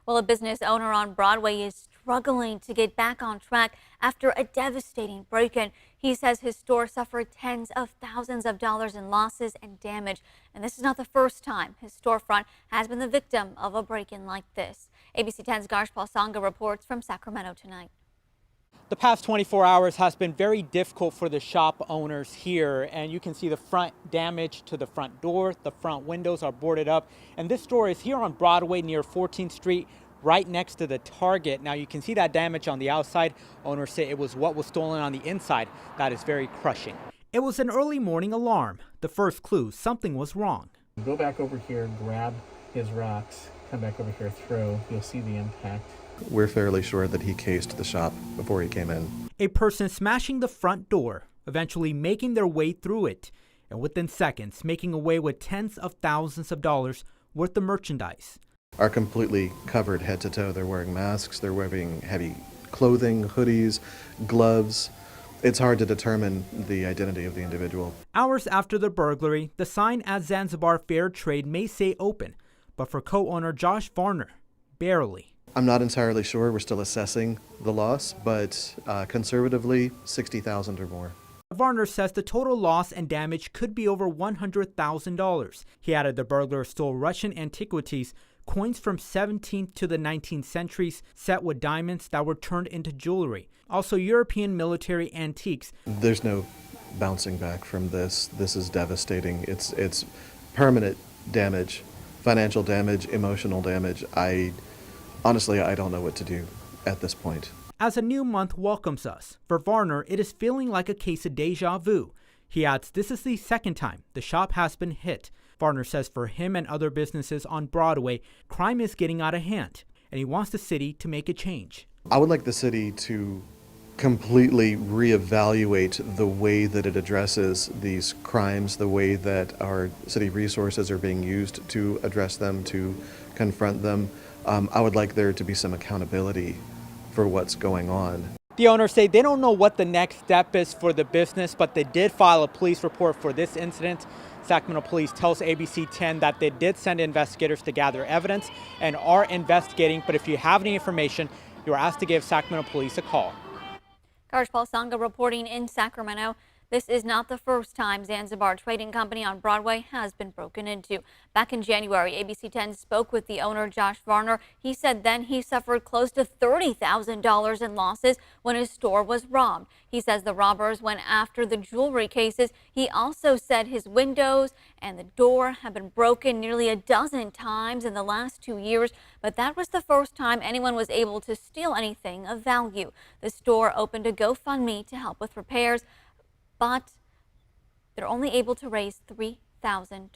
Well, a business owner on Broadway is struggling to get back on track after a devastating break-in. He says his store suffered tens of thousands of dollars in losses and damage. And this is not the first time his storefront has been the victim of a break-in like this. ABC 10's Garshpal Sangha reports from Sacramento tonight. The past 24 hours has been very difficult for the shop owners here, and you can see the front damage to the front door. The front windows are boarded up, and this store is here on Broadway near 14th Street, right next to the Target. Now you can see that damage on the outside. Owners say it was what was stolen on the inside that is very crushing. It was an early morning alarm, the first clue something was wrong. Go back over here, grab his rocks, come back over here, throw. You'll see the impact. We're fairly sure that he cased the shop before he came in. A person smashing the front door, eventually making their way through it, and within seconds making away with tens of thousands of dollars worth of merchandise. Are completely covered head to toe. They're wearing masks, they're wearing heavy clothing, hoodies, gloves. It's hard to determine the identity of the individual. Hours after the burglary, the sign at Zanzibar Fair Trade may say open, but for co-owner Josh Varner, barely. I'm not entirely sure. We're still assessing the loss, but conservatively, $60,000 or more. Varner says the total loss and damage could be over $100,000. He added the burglar stole Russian antiquities, coins from 17th to the 19th centuries, set with diamonds that were turned into jewelry. Also European military antiques. There's no bouncing back from this. This is devastating. It's permanent damage, financial damage, emotional damage. Honestly, I don't know what to do at this point. As a new month welcomes us, for Varner, it is feeling like a case of deja vu. He adds this is the second time the shop has been hit. Varner says for him and other businesses on Broadway, crime is getting out of hand, and he wants the city to make a change. I would like the city to completely reevaluate the way that it addresses these crimes, the way that our city resources are being used to address them, to confront them. I would like there to be some accountability for what's going on. The owners say they don't know what the next step is for the business, but they did file a police report for this incident. Sacramento Police tells ABC 10 that they did send investigators to gather evidence and are investigating. But if you have any information, you're asked to give Sacramento Police a call. Garshpal Sangha reporting in Sacramento. This is not the first time Zanzibar Trading Company on Broadway has been broken into. Back in January, ABC 10 spoke with the owner, Josh Varner. He said then he suffered close to $30,000 in losses when his store was robbed. He says the robbers went after the jewelry cases. He also said his windows and the door have been broken nearly a dozen times in the last 2 years, but that was the first time anyone was able to steal anything of value. The store opened a GoFundMe to help with repairs, but they're only able to raise $3,000.